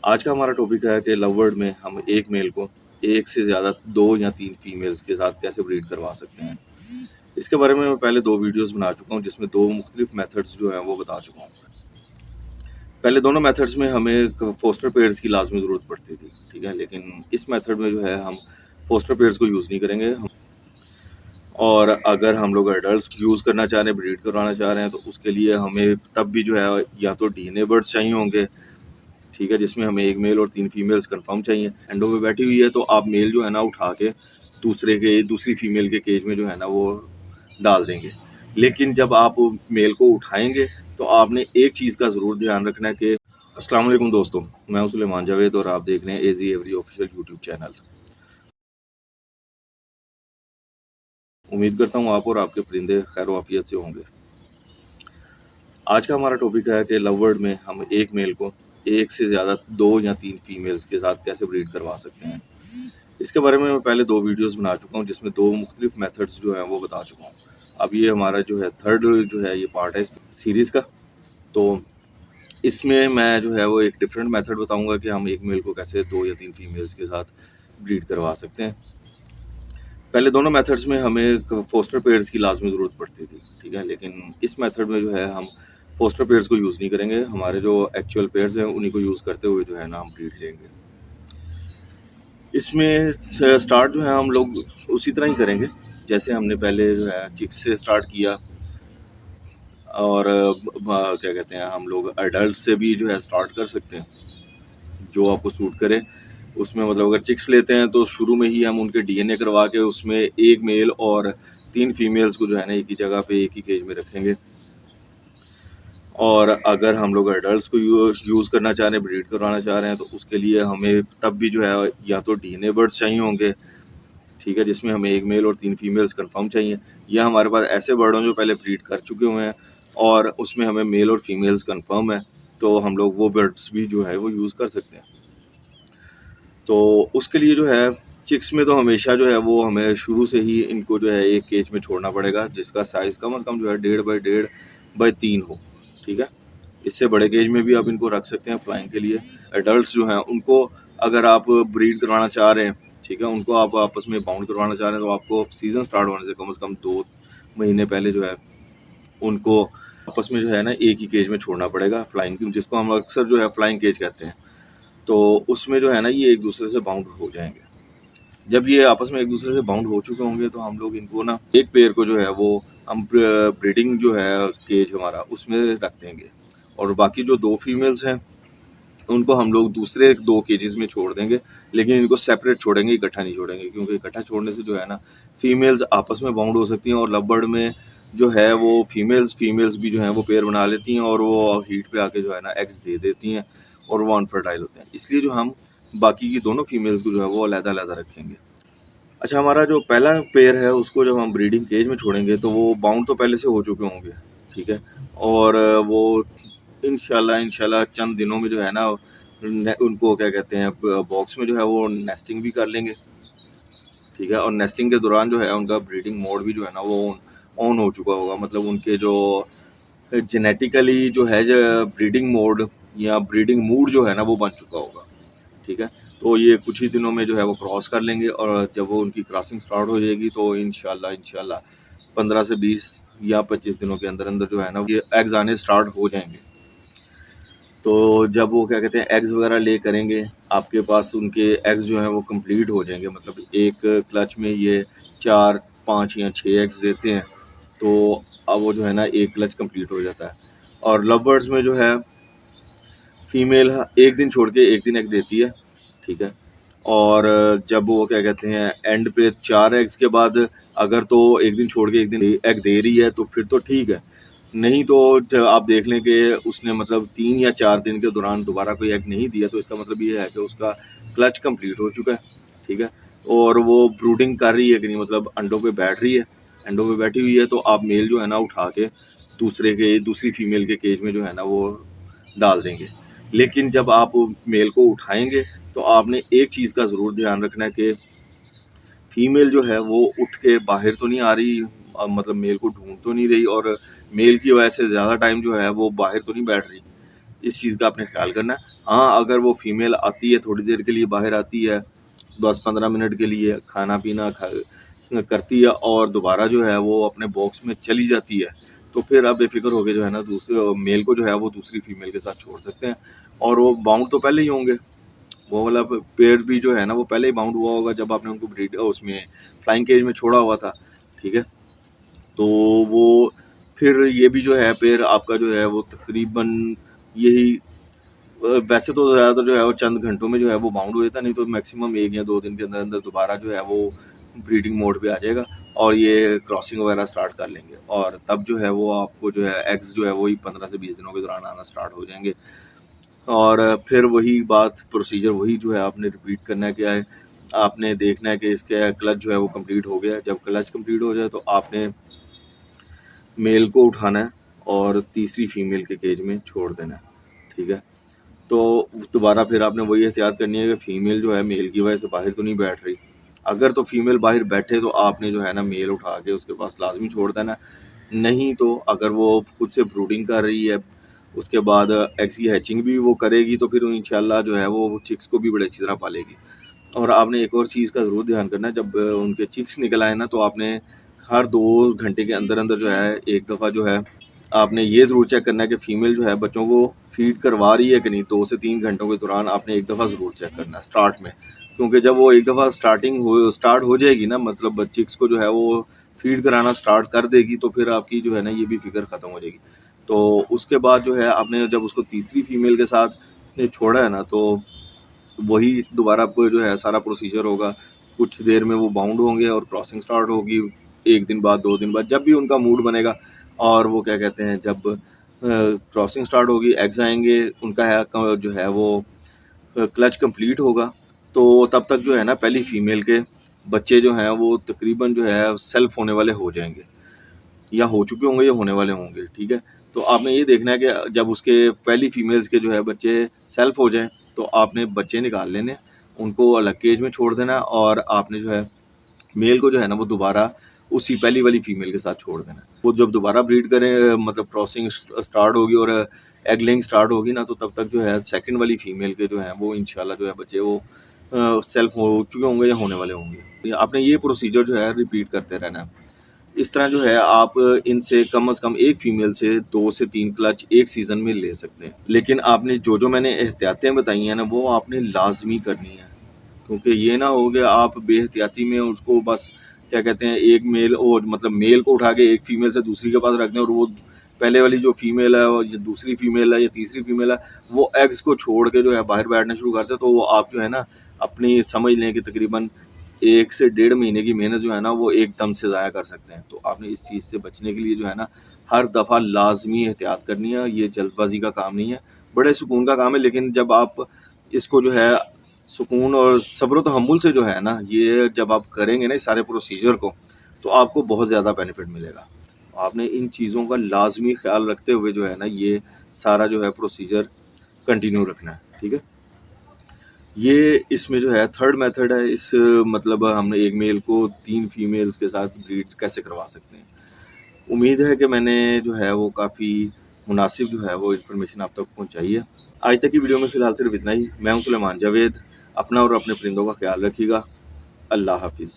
आज का हमारा टॉपिक है कि लव वर्ड में हम एक मेल को एक से ज़्यादा 2 या 3 फीमेल्स के साथ कैसे ब्रीड करवा सकते हैं। इसके बारे में मैं पहले 2 वीडियोस बना चुका हूँ जिसमें 2 मुख्तलिफ मेथड्स जो हैं वो बता चुका हूँ। पहले दोनों मेथड्स में हमें फोस्टर पेयर्स की लाज़मी ज़रूरत पड़ती थी, ठीक है? लेकिन इस मेथड में जो है हम फोस्टर पेयर्स को यूज़ नहीं करेंगे और अगर हम लोग एडल्ट्स यूज़ करना चाह रहे हैं, ब्रीड करवाना चाह रहे हैं तो उसके लिए हमें तब भी जो है या तो डीएनए बर्ड्स चाहिए होंगे, ठीक है, जिसमें हमें 1 मेल और 3 फीमेल्स कंफर्म चाहिए। एंडो पे बैठी हुई है तो आप मेल जो है ना उठा के दूसरी फीमेल के केज में जो है ना वो डाल देंगे। लेकिन जब आप मेल को उठाएंगे तो आपने एक चीज़ का ज़रूर ध्यान रखना है कि अस्सलाम वालेकुम दोस्तों, मैं हूं सुलेमान जावेद और आप देख रहे हैं एजी एवरी ऑफिशियल यूट्यूब चैनल। उम्मीद करता हूं आप और आपके परिंदे खैर वाफियत से होंगे। आज का हमारा टॉपिक है कि लव वर्ड में हम एक मेल को एक से ज़्यादा 2 या 3 फीमेल्स के साथ कैसे ब्रीड करवा सकते हैं। इसके बारे में मैं पहले 2 वीडियोस बना चुका हूँ जिसमें 2 मुख्तलिफ मेथड्स जो हैं वो बता चुका हूँ। अब ये हमारा जो है थर्ड जो है ये पार्ट है इस सीरीज़ का। तो इसमें मैं जो है वो एक डिफरेंट मेथड बताऊंगा कि हम एक मेल को कैसे 2 या 3 फीमेल्स के साथ ब्रीड करवा सकते हैं। पहले दोनों मेथड्स में हमें फोस्टर पेयर्स की लाज़मी ज़रूरत पड़ती थी, ठीक है? लेकिन इस मेथड में जो है हम फोस्टर पेयर्स को यूज़ नहीं करेंगे, हमारे जो एक्चुअल पेयर्स हैं उन्हीं को यूज़ करते हुए जो है ना हम ब्रीड लेंगे। इसमें स्टार्ट जो है हम लोग उसी तरह ही करेंगे जैसे हमने पहले जो है चिक्स से स्टार्ट किया और क्या कहते हैं हम लोग एडल्ट से भी जो है स्टार्ट कर सकते हैं, जो आपको सूट करे। उसमें मतलब अगर चिक्स लेते हैं तो शुरू में ही हम उनके डीएनए करवा के उसमें 1 मेल और 3 फीमेल्स को जो है ना एक ही जगह पे एक ही केज में रखेंगे। और अगर हम लोग एडल्ट्स को यूज़ करना चाह रहे हैं, ब्रीड करवाना चाह रहे हैं तो उसके लिए हमें तब भी जो है या तो डीएनए बर्ड्स चाहिए होंगे, ठीक है, जिसमें हमें 1 मेल और 3 फीमेल्स कंफर्म चाहिए, या हमारे पास ऐसे बर्ड हों जो पहले ब्रीड कर चुके हुए हैं और उसमें हमें मेल और फीमेल्स कंफर्म है, तो हम लोग वो बर्ड्स भी जो है वो यूज़ कर सकते हैं। तो उसके लिए जो है चिक्स में तो हमेशा जो है वो हमें शुरू से ही इनको जो है एक केज में छोड़ना पड़ेगा जिसका साइज़ कम से कम जो है 1.5 बाई 1.5 बाई 3 हो, ठीक है? इससे बड़े केज में भी आप इनको रख सकते हैं फ्लाइंग के लिए। एडल्ट्स जो हैं उनको अगर आप ब्रीड करवाना चाह रहे हैं, ठीक है, उनको आप आपस में बाउंड करवाना चाह रहे हैं तो आपको सीज़न स्टार्ट होने से कम 2 महीने पहले जो है उनको आपस में जो है ना एक ही केज में छोड़ना पड़ेगा फ्लाइंग की, जिसको हम अक्सर जो है फ्लाइंग केज कहते हैं। तो उसमें जो है ना ये एक दूसरे से बाउंड हो जाएंगे। जब ये आपस में एक दूसरे से बाउंड हो चुके होंगे तो हम लोग इनको ना एक पेयर को जो है वो हम ब्रीडिंग जो है केज हमारा उसमें रख देंगे और बाकी जो 2 फीमेल्स हैं उनको हम लोग दूसरे 2 केजेस में छोड़ देंगे, लेकिन इनको सेपरेट छोड़ेंगे, इकट्ठा नहीं छोड़ेंगे, क्योंकि इकट्ठा छोड़ने से जो है ना फीमेल्स आपस में बाउंड हो सकती हैं और लव बर्ड में जो है वो फीमेल्स भी जो हैं वो पेयर बना लेती हैं और वो हीट पे आके जो है ना एग्स दे देती हैं और वो अनफर्टाइल होते हैं। इसलिए जो हम बाकी की दोनों फीमेल्स को जो है वो अलग-अलग रखेंगे। अच्छा, हमारा जो पहला पेयर है उसको जब हम ब्रीडिंग केज में छोड़ेंगे तो वो बाउंड तो पहले से हो चुके होंगे, ठीक है? और वो इंशाल्लाह चंद दिनों में जो है ना उनको क्या कहते हैं बॉक्स में जो है वो नेस्टिंग भी कर लेंगे, ठीक है? और नेस्टिंग के दौरान जो है उनका ब्रीडिंग मोड भी जो है ना वो ऑन हो चुका होगा, मतलब उनके जो जेनेटिकली जो है ब्रीडिंग मोड या ब्रीडिंग मूड जो है ना वो बन चुका होगा, ठीक है? तो ये कुछ ही दिनों में जो है वो क्रॉस कर लेंगे और जब वो उनकी क्रॉसिंग स्टार्ट हो जाएगी तो इंशाल्लाह 15 से 20 या 25 दिनों के अंदर अंदर जो है ना ये एग्स आने स्टार्ट हो जाएंगे। तो जब वो क्या कहते हैं एग्स वगैरह ले करेंगे, आपके पास उनके एग्स जो हैं वो कंप्लीट हो जाएंगे, मतलब एक क्लच में ये 4, 5 या 6 एग्स देते हैं, तो अब वो जो है ना एक क्लच कंप्लीट हो जाता है। और लव बर्ड्स में जो है फीमेल एक दिन छोड़ के एक दिन एग देती है, ठीक है? और जब वो क्या कहते हैं एंड पे 4 एग्स के बाद अगर तो एक दिन छोड़ के एक दिन एग दे रही है तो फिर तो ठीक है, नहीं तो आप देख लें कि उसने मतलब 3 या 4 दिन के दौरान दोबारा कोई एग नहीं दिया तो इसका मतलब ये है कि उसका क्लच कंप्लीट हो चुका है, ठीक है? और वो ब्रूडिंग कर रही है कि नहीं, मतलब अंडों पे बैठ रही है, अंडों पे बैठी हुई है, तो आप मेल जो है ना उठा के दूसरी फीमेल के केज में जो है ना वो डाल देंगे। लेकिन जब आप मेल को उठाएंगे तो आपने एक चीज़ का ज़रूर ध्यान रखना है कि फीमेल जो है वो उठ के बाहर तो नहीं आ रही, मतलब मेल को ढूंढ तो नहीं रही और मेल की वजह से ज़्यादा टाइम जो है वो बाहर तो नहीं बैठ रही। इस चीज़ का आपने ख्याल करना है। हाँ, अगर वो फीमेल आती है, थोड़ी देर के लिए बाहर आती है, 10-15 मिनट के लिए खाना पीना करती है और दोबारा जो है वो अपने बॉक्स में चली जाती है, तो फिर आप बेफिक्र होकर जो है ना दूसरे मेल को जो है वो दूसरी फीमेल के साथ छोड़ सकते हैं। और वो बाउंड तो पहले ही होंगे, वो वाला पेयर भी जो है ना वो पहले ही बाउंड हुआ होगा जब आपने उनको ब्रीड उसमें फ्लाइंग केज में छोड़ा हुआ था, ठीक है। तो वो फिर ये भी जो है पेयर आपका जो है वो तकरीबन यही वैसे तो ज़्यादातर जो है वो चंद घंटों में जो है वो बाउंड हो जाता है, नहीं तो मैक्सिमम 1 या 2 दिन के अंदर अंदर दोबारा जो है वो ब्रीडिंग मोड पे आ जाएगा और ये क्रॉसिंग वगैरह स्टार्ट कर लेंगे और तब जो है वो आपको जो है एग्स जो है वही 15 से 20 दिनों के दौरान आना स्टार्ट हो जाएंगे। और फिर वही बात प्रोसीजर वही जो है आपने रिपीट करना है। क्या है, आपने देखना है कि इसका क्लच जो है वो कंप्लीट हो गया है। जब क्लच कंप्लीट हो जाए तो आपने मेल को उठाना है और तीसरी फीमेल के केज में छोड़ देना है, ठीक है। तो दोबारा फिर आपने वही एहतियात करनी है कि फीमेल जो है मेल की वजह से बाहर तो नहीं बैठ रही। अगर तो फीमेल बाहर बैठे तो आपने जो है ना मेल उठा के उसके पास लाजमी छोड़ देना है। नहीं तो अगर वो खुद से ब्रूडिंग कर रही है, उसके बाद एग्स की हैचिंग भी वो करेगी, तो फिर इंशाल्लाह जो है वो चिक्स को भी बड़े अच्छी तरह पालेगी। और आपने एक और चीज़ का ज़रूर ध्यान करना है, जब उनके चिक्स निकल आए ना तो आपने हर 2 घंटे के अंदर अंदर जो है एक दफ़ा जो है आपने ये ज़रूर चेक करना है कि फ़ीमेल जो है बच्चों को फीड करवा रही है कि नहीं। 2 से 3 घंटों के दौरान आपने एक दफ़ा ज़रूर चेक करना है स्टार्ट में, क्योंकि जब वो एक दफ़ा स्टार्ट हो जाएगी ना, मतलब चिक्स को जो है वो फीड कराना स्टार्ट कर देगी, तो फिर आपकी जो है ना ये भी फ़िक्र ख़त्म हो जाएगी। तो उसके बाद जो है आपने जब उसको तीसरी फीमेल के साथ छोड़ा है ना, तो वही दोबारा आपको जो है सारा प्रोसीजर होगा। कुछ देर में वो बाउंड होंगे और क्रॉसिंग स्टार्ट होगी, 1 दिन बाद 2 दिन बाद जब भी उनका मूड बनेगा। और वो क्या कहते हैं, जब क्रॉसिंग स्टार्ट होगी, एग्स आएंगे, उनका है जो है वो क्लच कंप्लीट होगा, तो तब तक जो है ना पहली फीमेल के बच्चे जो हैं वो तकरीबन जो है सेल्फ होने वाले हो जाएंगे, या हो चुके होंगे या होने वाले होंगे, ठीक है। तो आपने ये देखना है कि जब उसके पहली फीमेल्स के जो है बच्चे सेल्फ हो जाएं तो आपने बच्चे निकाल लेने, उनको अलग केज में छोड़ देना और आपने जो है मेल को जो है ना वो दोबारा उसी पहली वाली फीमेल के साथ छोड़ देना। वो जब दोबारा ब्रीड करें, मतलब क्रॉसिंग स्टार्ट होगी और एग लेइंग स्टार्ट होगी ना, तो तब तक जो है सेकंड वाली फीमेल के जो हैं वो इंशाल्लाह जो है बच्चे वो सेल्फ हो चुके होंगे या होने वाले होंगे। आपने ये प्रोसीजर जो है रिपीट करते रहना है। इस तरह जो है आप इनसे कम से कम एक फीमेल से 2 से 3 क्लच एक सीज़न में ले सकते हैं। लेकिन आपने जो मैंने एहतियातें बताई हैं ना, वो आपने लाज़मी करनी है, क्योंकि ये ना हो कि आप बेहतियाती में उसको बस क्या कहते हैं, एक मेल और मतलब मेल को उठा के एक फीमेल से दूसरी के पास रख दें और वो पहले वाली जो फीमेल है और दूसरी फीमेल है या तीसरी फीमेल है वो एग्स को छोड़ के जो है बाहर बैठना शुरू करते हैं, तो वो आप जो है ना अपनी समझ लें कि तकरीबन 1 से 1.5 महीने की मेहनत जो है ना वो एकदम से ज़ाया कर सकते हैं। तो आपने इस चीज़ से बचने के लिए जो है ना हर दफ़ा लाज़मी एहतियात करनी है। ये जल्दबाजी का काम नहीं है, बड़े सुकून का काम है, लेकिन जब आप इसको जो है सुकून और सब्र तहम्मुल से जो है ना, ये जब आप करेंगे ना इस सारे प्रोसीजर को, तो आपको बहुत ज़्यादा बेनिफिट मिलेगा। आपने इन चीज़ों का लाज़मी ख़्याल रखते हुए जो है ना ये सारा जो है प्रोसीजर कंटिन्यू रखना है, ठीक है। ये इसमें जो है थर्ड मेथड है, इस मतलब हम एक मेल को 3 फीमेल्स के साथ ब्रीड कैसे करवा सकते हैं। उम्मीद है कि मैंने जो है वो काफ़ी मुनासिब जो है वो इन्फॉर्मेशन आप तक पहुँचाई है। आज तक की वीडियो में फ़िलहाल सिर्फ इतना ही। मैं हूँ सुलेमान जावेद। अपना और अपने परिंदों का ख्याल रखिएगा। अल्लाह हाफ़िज़।